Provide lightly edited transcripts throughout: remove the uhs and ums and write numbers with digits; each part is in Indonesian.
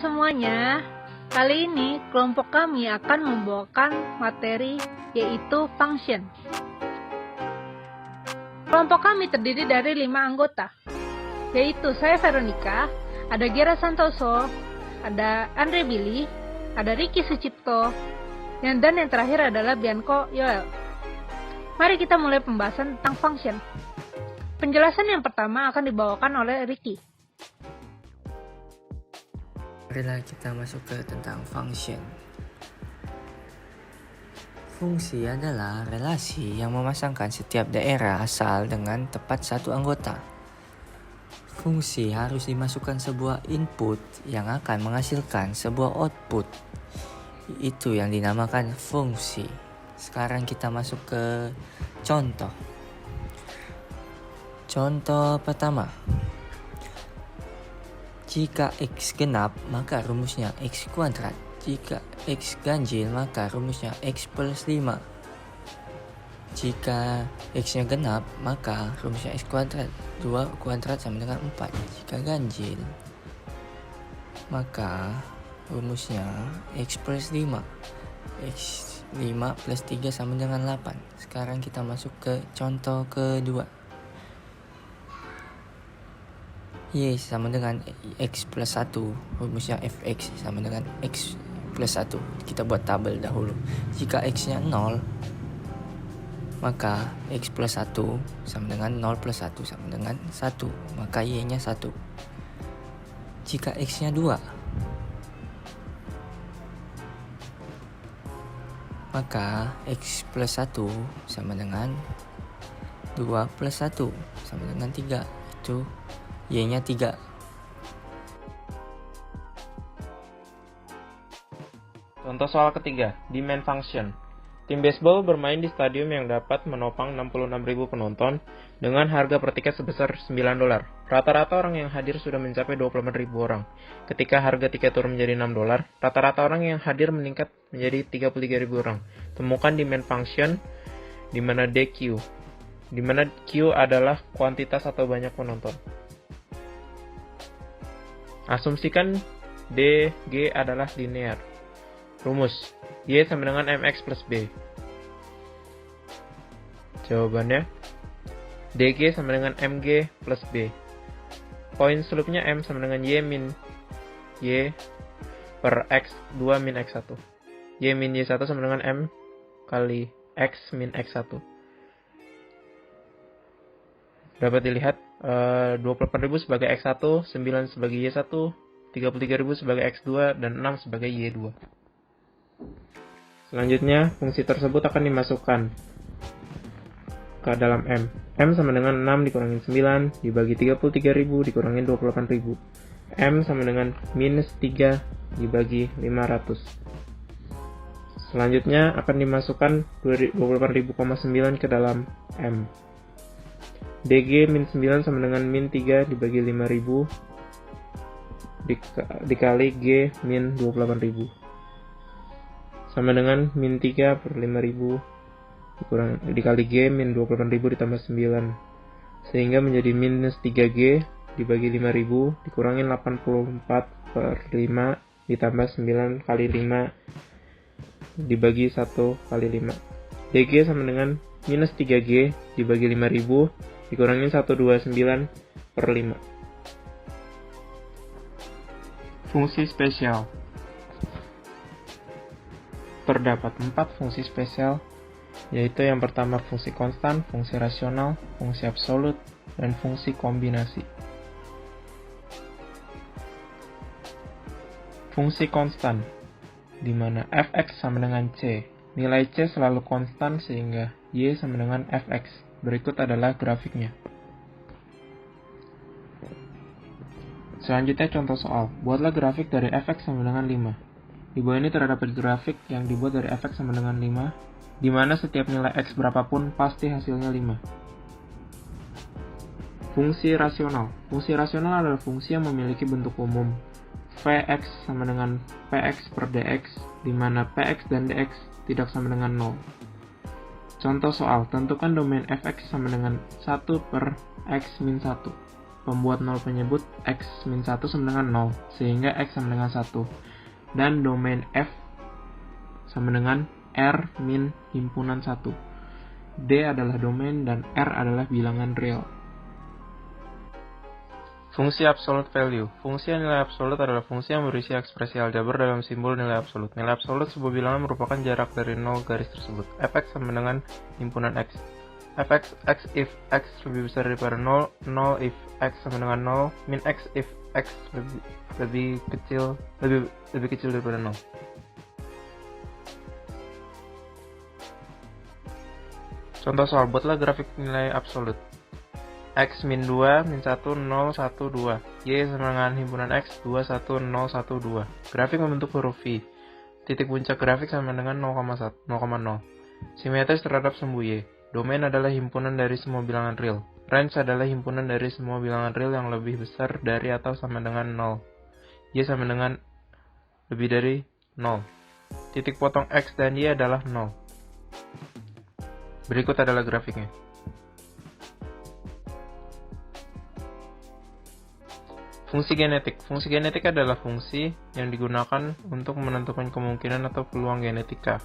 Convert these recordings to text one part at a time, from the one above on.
semuanya. Kali ini kelompok kami akan membawakan materi yaitu function. Kelompok kami terdiri dari 5 anggota, yaitu saya Veronica, ada Gera Santoso, ada Andre Billy, ada Ricky Sucipto, dan yang terakhir adalah Bianco Yoel. Mari kita mulai pembahasan tentang function. Penjelasan yang pertama akan dibawakan oleh Ricky. Marilah kita masuk ke tentang function. Fungsi adalah relasi yang memasangkan setiap daerah asal dengan tepat satu anggota. Fungsi harus dimasukkan sebuah input yang akan menghasilkan sebuah output. Itu yang dinamakan fungsi. Sekarang kita masuk ke contoh. Contoh pertama. Jika X genap, maka rumusnya X kuadrat. Jika X ganjil, maka rumusnya X plus 5. Jika X-nya genap, maka rumusnya X kuadrat. 2 kuadrat sama dengan 4. Jika ganjil, maka rumusnya X plus 5. X 5 plus 3 sama dengan 8. Sekarang kita masuk ke contoh kedua. Y sama dengan X plus 1. Rumusnya Fx sama dengan X plus 1. Kita buat tabel dahulu. Jika X-nya 0, maka X plus 1 sama dengan 0 plus 1 sama dengan 1. Maka Y-nya 1. Jika X-nya 2, maka X plus 1 sama dengan 2 plus 1 sama dengan 3. Itu Y-nya 3. Contoh soal ketiga, demand function. Tim baseball bermain di stadium yang dapat menopang 66.000 penonton dengan harga per tiket sebesar $9. Rata-rata orang yang hadir sudah mencapai 24.000 orang. Ketika harga tiket turun menjadi $6, rata-rata orang yang hadir meningkat menjadi 33.000 orang. Temukan demand function di mana DQ, di mana Q adalah kuantitas atau banyak penonton. Asumsikan DG adalah linear. Rumus, Y sama dengan MX plus B. Jawabannya, DG sama dengan MG plus B. Poin selupnya M sama dengan Y min Y per X 2 min X1. Y min Y1 sama dengan M kali X min X1. Dapat dilihat 24.000 sebagai X1, 9 sebagai Y1, 33.000 sebagai X2, dan 6 sebagai Y2. Selanjutnya, fungsi tersebut akan dimasukkan ke dalam M. M sama dengan 6 dikurangin 9 dibagi 33.000 dikurangin 28.000. M sama dengan minus 3 dibagi 500. Selanjutnya akan dimasukkan 28.000,9 ke dalam M. DG min 9 sama dengan min 3 dibagi 5.000 dikali G min 28.000 sama dengan min 3 per 5.000 dikali G min 28.000 ditambah 9 sehingga menjadi minus 3G dibagi 5.000 dikurangin 84 per 5 ditambah 9 kali 5 dibagi 1 kali 5. DG sama dengan minus 3G dibagi 5.000 dikurangin 129 per 5. Fungsi spesial. Terdapat 4 fungsi spesial, yaitu yang pertama fungsi konstan, fungsi rasional, fungsi absolut, dan fungsi kombinasi. Fungsi konstan, di mana fx sama dengan c. Nilai c selalu konstan sehingga y sama dengan fx. Berikut adalah grafiknya. Selanjutnya contoh soal. Buatlah grafik dari fx sama dengan 5. Di bawah ini terdapat grafik yang dibuat dari fx sama dengan 5, di mana setiap nilai x berapapun pasti hasilnya 5. Fungsi rasional. Fungsi rasional adalah fungsi yang memiliki bentuk umum. Vx sama dengan px per dx, di mana px dan dx tidak sama dengan 0. Contoh soal, tentukan domain fx sama dengan 1 per x min 1. pembuat nol menyebut x min 1 sama dengan 0, sehingga x sama dengan 1. Dan domain F sama dengan R min himpunan 1. D adalah domain dan R adalah bilangan real. Fungsi absolute value. Fungsi nilai absolut adalah fungsi yang berisi ekspresi aljabar dalam simbol nilai absolut. Nilai absolut sebuah bilangan merupakan jarak dari 0 garis tersebut. Fx sama dengan himpunan x. Fx x if x lebih besar daripada 0, 0 if x sama dengan 0, min x if x lebih kecil daripada 0. Contoh soal, buatlah grafik nilai absolut. X min 2, min 1, 0, 1, 2. Y sama dengan himpunan X, 2, 1, 0, 1, 2. Grafik membentuk huruf V. Titik puncak grafik sama dengan 0,0. Simetris terhadap sumbu Y. Domain adalah himpunan dari semua bilangan real. Range adalah himpunan dari semua bilangan real yang lebih besar dari atau sama dengan 0. Y sama dengan lebih dari 0. Titik potong X dan Y adalah 0. Berikut adalah grafiknya. Fungsi genetik. Fungsi genetik adalah fungsi yang digunakan untuk menentukan kemungkinan atau peluang genetika.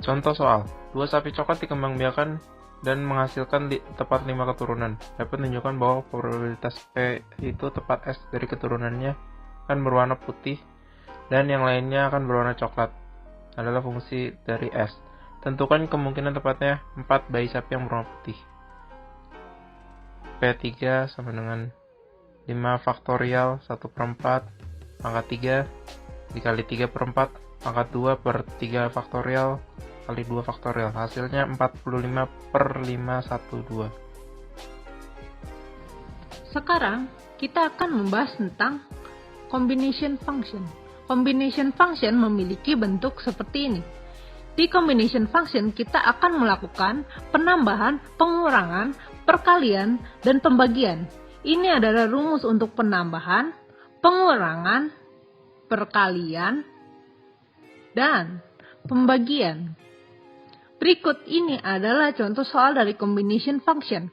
Contoh soal, 2 sapi coklat dikembangbiakan dan menghasilkan tepat 5 keturunan. Dapat menunjukkan bahwa probabilitas P itu tepat S dari keturunannya akan berwarna putih dan yang lainnya akan berwarna coklat. Adalah fungsi dari S. Tentukan kemungkinan tepatnya 4 bayi sapi yang berwarna putih. P3 sama dengan 5 faktorial 1/4 pangkat 3 dikali 3/4 pangkat 2 per 3 faktorial kali 2 faktorial. Hasilnya 45/512. Sekarang kita akan membahas tentang combination function. Combination function memiliki bentuk seperti ini. Di combination function kita akan melakukan penambahan, pengurangan, perkalian, dan pembagian. Ini adalah rumus untuk penambahan, pengurangan, perkalian, dan pembagian. Berikut ini adalah contoh soal dari combination function.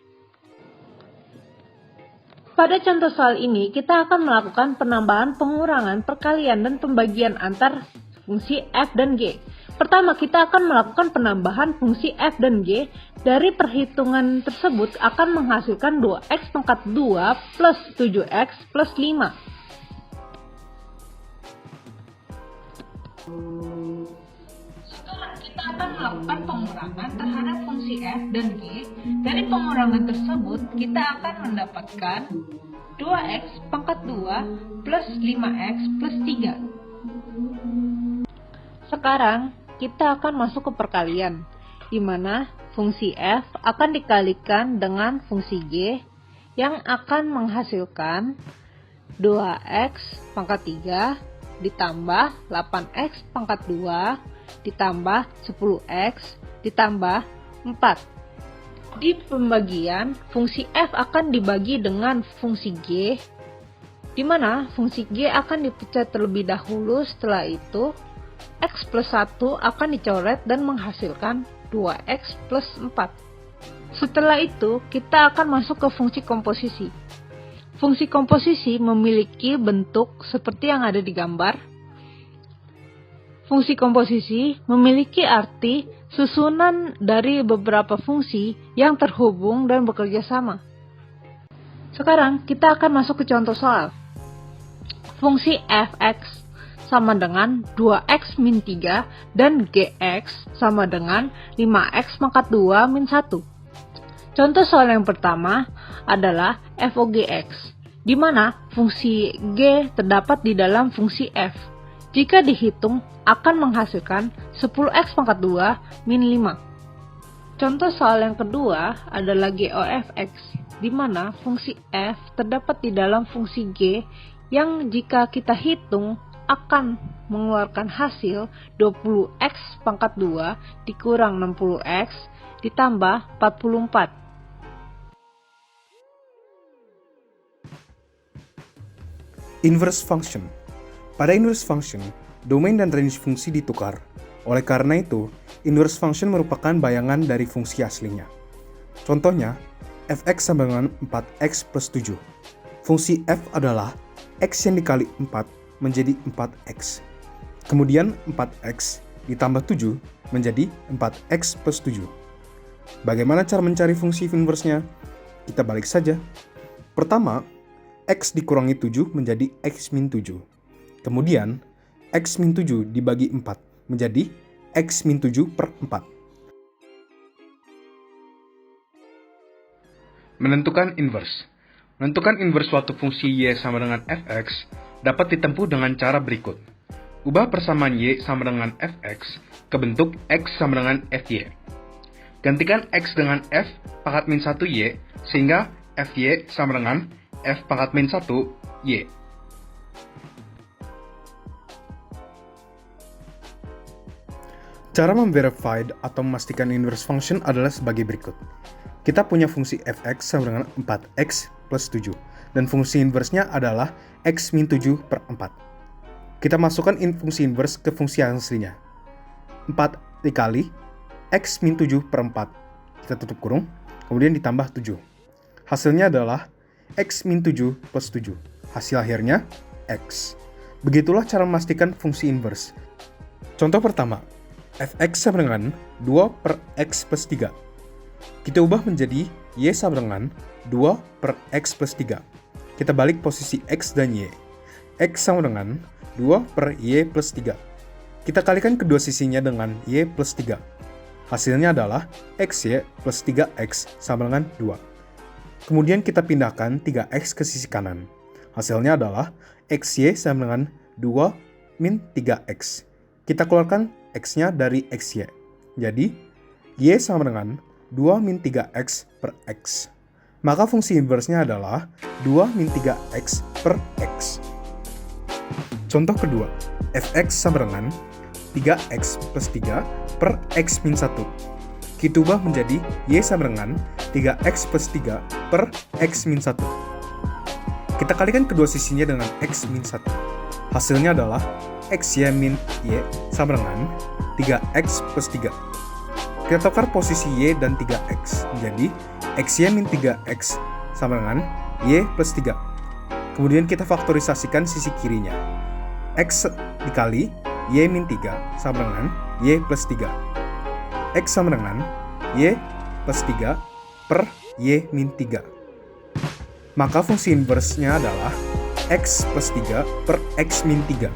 Pada contoh soal ini, kita akan melakukan penambahan, pengurangan, perkalian, dan pembagian antar fungsi f dan g. Pertama, kita akan melakukan penambahan fungsi f dan g. Dari perhitungan tersebut akan menghasilkan 2x pangkat 2 plus 7x plus 5. Sekarang kita akan melakukan pengurangan terhadap fungsi f dan g. Dari pengurangan tersebut kita akan mendapatkan 2x pangkat 2 plus 5x plus 3. Sekarang kita akan masuk ke perkalian, di mana fungsi f akan dikalikan dengan fungsi g yang akan menghasilkan 2x pangkat 3 ditambah 8x pangkat 2 ditambah 10x ditambah 4. Di pembagian, fungsi f akan dibagi dengan fungsi g, di mana fungsi g akan dipecat terlebih dahulu. Setelah itu x plus 1 akan dicoret dan menghasilkan 2x plus 4. Setelah itu, kita akan masuk ke fungsi komposisi. Fungsi komposisi memiliki bentuk seperti yang ada di gambar. Fungsi komposisi memiliki arti susunan dari beberapa fungsi yang terhubung dan bekerja sama. Sekarang, kita akan masuk ke contoh soal. Fungsi fx sama dengan 2x min 3 dan gx sama dengan 5x pangkat 2 min 1. Contoh soal yang pertama adalah fOGX, di mana fungsi g terdapat di dalam fungsi f. Jika dihitung akan menghasilkan 10x pangkat 2 min 5. Contoh soal yang kedua adalah GOFX, di mana fungsi f terdapat di dalam fungsi g yang jika kita hitung akan mengeluarkan hasil 20x pangkat 2 dikurang 60x ditambah 44. Inverse function. Pada inverse function, domain dan range fungsi ditukar. Oleh karena itu, inverse function merupakan bayangan dari fungsi aslinya. Contohnya, fx sama dengan 4x plus 7. Fungsi f adalah x yang dikali 4 menjadi 4x. Kemudian 4x ditambah 7 menjadi 4x plus 7. Bagaimana cara mencari fungsi inverse-nya? Kita balik saja. Pertama, x dikurangi 7 menjadi x min 7. Kemudian, x min 7 dibagi 4 menjadi x min 7 per 4. Menentukan inverse. Menentukan inverse suatu fungsi y sama dengan fx dapat ditempuh dengan cara berikut. Ubah persamaan y sama dengan fx ke bentuk x sama dengan fy. Gantikan x dengan f pangkat min 1 y sehingga fy sama dengan f pangkat min 1 y. Cara memverified atau memastikan inverse function adalah sebagai berikut. Kita punya fungsi fx sama dengan 4x plus 7, dan fungsi inverse-nya adalah x min 7 per 4. Kita masukkan fungsi inverse ke fungsi aslinya. 4 dikali x min 7 per 4. Kita tutup kurung, kemudian ditambah 7. Hasilnya adalah x min 7 plus 7. Hasil akhirnya x. Begitulah cara memastikan fungsi inverse. Contoh pertama, fx sama dengan 2 per x plus 3. Kita ubah menjadi y sama dengan 2 per x plus 3. Kita balik posisi x dan y. X sama dengan 2 per y plus 3. Kita kalikan kedua sisinya dengan y plus 3. Hasilnya adalah xy plus 3x sama dengan 2. Kemudian kita pindahkan 3x ke sisi kanan. Hasilnya adalah xy sama dengan 2 min 3x. Kita keluarkan x-nya dari xy. Jadi, y sama dengan 2 min 3x per x. Maka fungsi inverse-nya adalah 2 min 3x per x. Contoh kedua, fx sama dengan 3x plus 3 per x min 1. Kita ubah menjadi y sama dengan 3x plus 3 per x min 1. Kita kalikan kedua sisinya dengan x min 1. Hasilnya adalah xy min y sama dengan 3x plus 3. Kita tukar posisi y dan 3x menjadi xy min 3x sama dengan y plus 3. Kemudian kita faktorisasikan sisi kirinya. X dikali y min 3 sama dengan y plus 3. X sama dengan y plus 3 per y min 3. Maka fungsi inverse-nya adalah x plus 3 per x min 3.